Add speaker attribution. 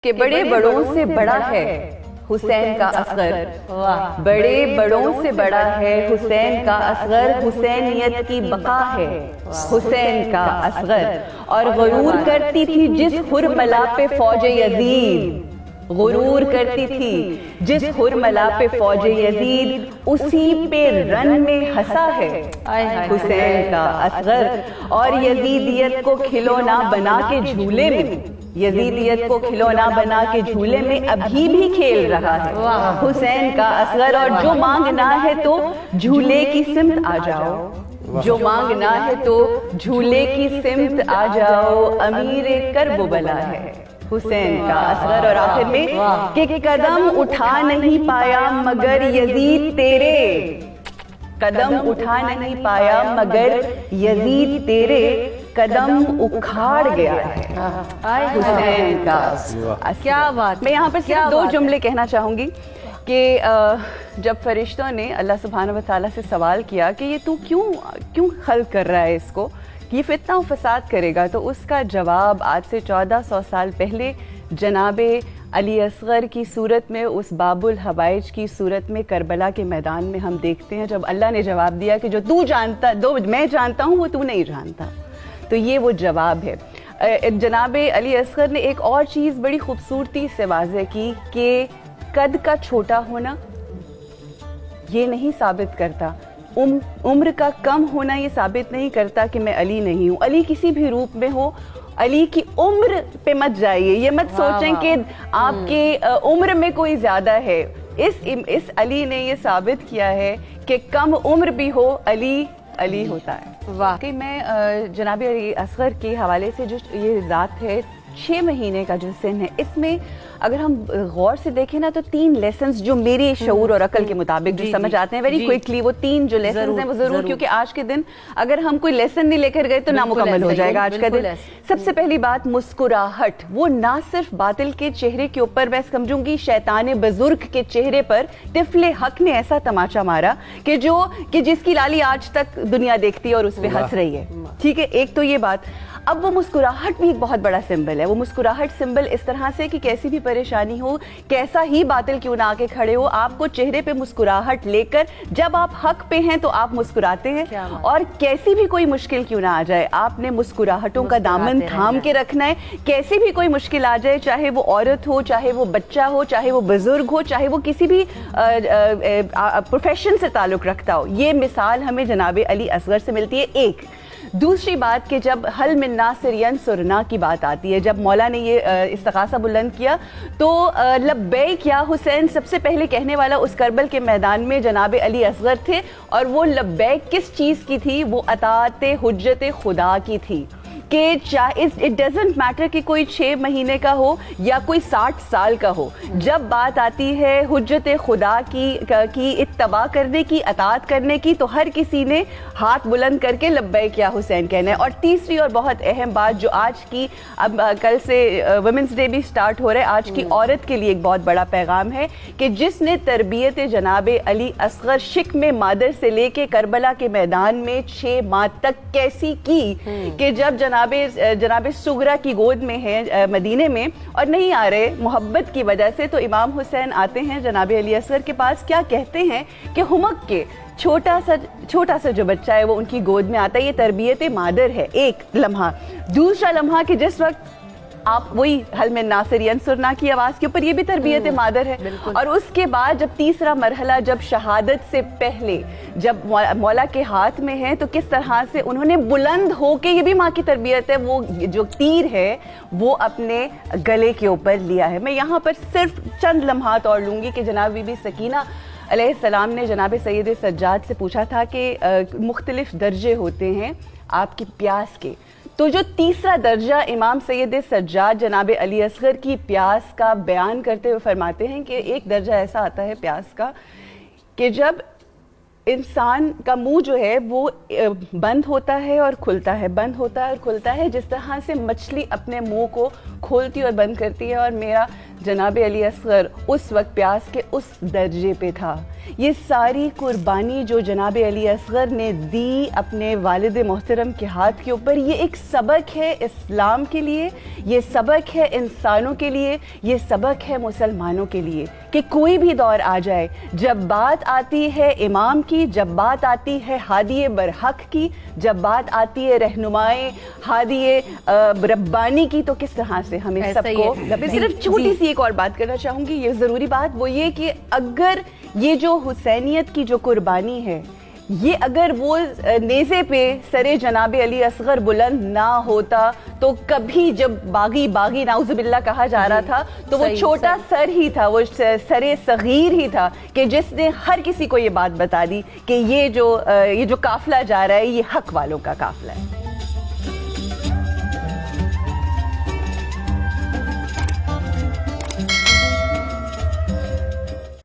Speaker 1: کہ بڑے بڑوں سے بڑا ہے حسین کا اصغر، بڑے بڑوں سے بڑا ہے حسین کا اصغر، حسینیت کی بقا ہے حسین کا اصغر۔ اور غرور کرتی تھی جس حرملا پہ فوج یزید، غرور کرتی تھی جس حرملا پہ فوج یزید، اسی پہ رن میں ہنسا ہے حسین کا اصغر۔ اور یزیدیت کو کھلونا بنا کے جھولے میں، یزیدیت کو کھلونا بنا کے جھولے میں ابھی بھی کھیل رہا ہے حسین کا اصغر۔ اور جو مانگنا ہے تو جھولے کی سمت آ جاؤ، جو مانگنا ہے تو جھولے کی سمت آ جاؤ، امیر کرب و بلا ہے حسین کا اصغر۔ اور آخر میں کہ قدم اٹھا نہیں پایا مگر یزید تیرے، قدم اٹھا نہیں پایا مگر یزید تیرے، قدم اکھاڑ گیا ہے حسین کا۔ کیا بات! میں یہاں پر صرف دو جملے کہنا چاہوں گی کہ جب فرشتوں نے اللہ سبحانہ و تعالیٰ سے سوال کیا کہ یہ تو کیوں خلق کر رہا ہے اس کو، یہ فتنہ و فساد کرے گا، تو اس کا جواب آج سے 1400 سال پہلے جناب علی اصغر کی صورت میں، اس باب الحوائج کی صورت میں کربلا کے میدان میں ہم دیکھتے ہیں، جب اللہ نے جواب دیا کہ جو میں جانتا ہوں وہ تو نہیں جانتا۔ تو یہ وہ جواب ہے۔ جناب علی اصغر نے ایک اور چیز بڑی خوبصورتی سے واضح کی کہ قد کا چھوٹا ہونا یہ نہیں ثابت کرتا، عمر کا کم ہونا یہ ثابت نہیں کرتا کہ میں علی نہیں ہوں۔ علی کسی بھی روپ میں ہو، علی کی عمر پہ مت جائیے، یہ مت سوچیں کہ آپ کے عمر میں کوئی زیادہ ہے۔ اس علی نے یہ ثابت کیا ہے کہ کم عمر بھی ہو علی ہوتا ہے۔ واقعی میں جناب علی اصغر کے حوالے سے جو یہ ذات ہے، 6 مہینے کا جو سن ہے، اس میں اگر ہم غور سے دیکھیں نا تو 3 لیسنز جو میرے شعور اور عقل کے مطابق جو سمجھ آتے ہیں ویری کوئکلی، وہ 3 جو لیسنز ہیں وہ ضرور، کیونکہ آج کے دن اگر ہم کوئی لیسن نہیں لے کر گئے تو نامکمل ہو جائے گا آج کا دن۔ سب سے پہلی بات مسکراہٹ، وہ نہ صرف باطل کے چہرے کے اوپر، میں سمجھوں گی شیطان بزرگ کے چہرے پر طفل حق نے ایسا تماچا مارا کہ جس کی لالی آج تک دنیا دیکھتی ہے اور اس پہ ہنس رہی ہے۔ ٹھیک ہے، ایک تو یہ بات۔ اب وہ مسکراہٹ بھی ایک بہت بڑا سمبل ہے، وہ مسکراہٹ سمبل اس طرح سے کہ کیسی بھی پریشانی ہو، کیسا ہی باطل کیوں نہ آ کے کھڑے ہو، آپ کو چہرے پہ مسکراہٹ لے کر جب آپ حق پہ ہیں تو آپ مسکراتے ہیں، اور کیسی بھی کوئی مشکل کیوں نہ آ جائے آپ نے مسکراہٹوں کا دامن تھام کے رکھنا ہے۔ کیسی بھی کوئی مشکل آ جائے، چاہے وہ عورت ہو، چاہے وہ بچہ ہو، چاہے وہ بزرگ ہو، چاہے وہ کسی بھی پروفیشن سے تعلق رکھتا ہو، یہ مثال ہمیں جناب علی اصغر سے ملتی ہے۔ ایک دوسری بات کہ جب حل من ناصر ینصرنا کی بات آتی ہے، جب مولا نے یہ استغاثہ بلند کیا تو لبیک یا حسین سب سے پہلے کہنے والا اس کربل کے میدان میں جناب علی اصغر تھے، اور وہ لبیک کس چیز کی تھی؟ وہ اطاعت حجت خدا کی تھی، کہ اٹ ڈزنٹ میٹر کہ کوئی 6 مہینے کا ہو یا کوئی 60 سال کا ہو، جب بات آتی ہے حجت خدا کی اتباع کرنے کی، اطاعت کرنے کی، تو ہر کسی نے ہاتھ بلند کر کے لبیک یا حسین کہنا ہے۔ اور تیسری اور بہت اہم بات جو آج کی، اب کل سے ویمنس ڈے بھی سٹارٹ ہو رہا ہے، آج کی عورت کے لیے ایک بہت بڑا پیغام ہے کہ جس نے تربیت جناب علی اصغر شکم مادر سے لے کے کربلا کے میدان میں 6 ماہ تک کیسی کی، کہ جب جناب سغرا کی گود میں ہے مدینے میں اور نہیں آ رہے محبت کی وجہ سے، تو امام حسین آتے ہیں جناب علی اصغر کے پاس، کیا کہتے ہیں کہ ہمک کے چھوٹا سا جو بچہ ہے وہ ان کی گود میں آتا ہے، یہ تربیت مادر ہے۔ ایک لمحہ۔ دوسرا لمحہ کہ جس وقت آپ وہی حل من ناصر ینصرنا کی آواز کے اوپر، یہ بھی تربیت مادر ہے۔ اور اس کے بعد جب تیسرا مرحلہ، جب شہادت سے پہلے جب مولا کے ہاتھ میں ہے، تو کس طرح سے انہوں نے بلند ہو کے، یہ بھی ماں کی تربیت ہے، وہ جو تیر ہے وہ اپنے گلے کے اوپر لیا ہے۔ میں یہاں پر صرف چند لمحات اور لوں گی کہ جناب بی بی سکینہ علیہ السلام نے جناب سید سجاد سے پوچھا تھا کہ مختلف درجے ہوتے ہیں آپ کی پیاس کے، تو جو تیسرا درجہ امام سید سجاد جناب علی اصغر کی پیاس کا بیان کرتے ہوئے فرماتے ہیں کہ ایک درجہ ایسا آتا ہے پیاس کا کہ جب انسان کا منہ جو ہے وہ بند ہوتا ہے اور کھلتا ہے، بند ہوتا ہے اور کھلتا ہے، جس طرح سے مچھلی اپنے منہ کو کھولتی اور بند کرتی ہے، اور میرا جناب علی اصغر اس وقت پیاس کے اس درجے پہ تھا. یہ ساری قربانی جو جناب علی اصغر نے دی اپنے والد محترم کے ہاتھ کے اوپر, یہ ایک سبق ہے اسلام کے لیے, یہ سبق ہے انسانوں کے لیے, یہ سبق ہے مسلمانوں کے لیے کہ کوئی بھی دور آ جائے, جب بات آتی ہے امام کی, جب بات آتی ہے ہادی برحق کی, جب بات آتی ہے رہنمائے ہادی ربانی کی, تو کس طرح سے ہمیں سب کو. میں صرف چھوٹی سی ایک اور بات کرنا چاہوں گی, یہ ضروری بات, وہ یہ کہ اگر یہ جو حسینیت کی جو قربانی ہے, یہ اگر وہ نیزے پہ سر جناب علی اصغر بلند نہ ہوتا تو کبھی جب باغی نعوذ باللہ کہا جا رہا تھا تو وہ چھوٹا سر ہی تھا, وہ سر صغیر ہی تھا کہ جس نے ہر کسی کو یہ بات بتا دی کہ یہ جو قافلہ جا رہا ہے یہ حق والوں کا قافلہ ہے.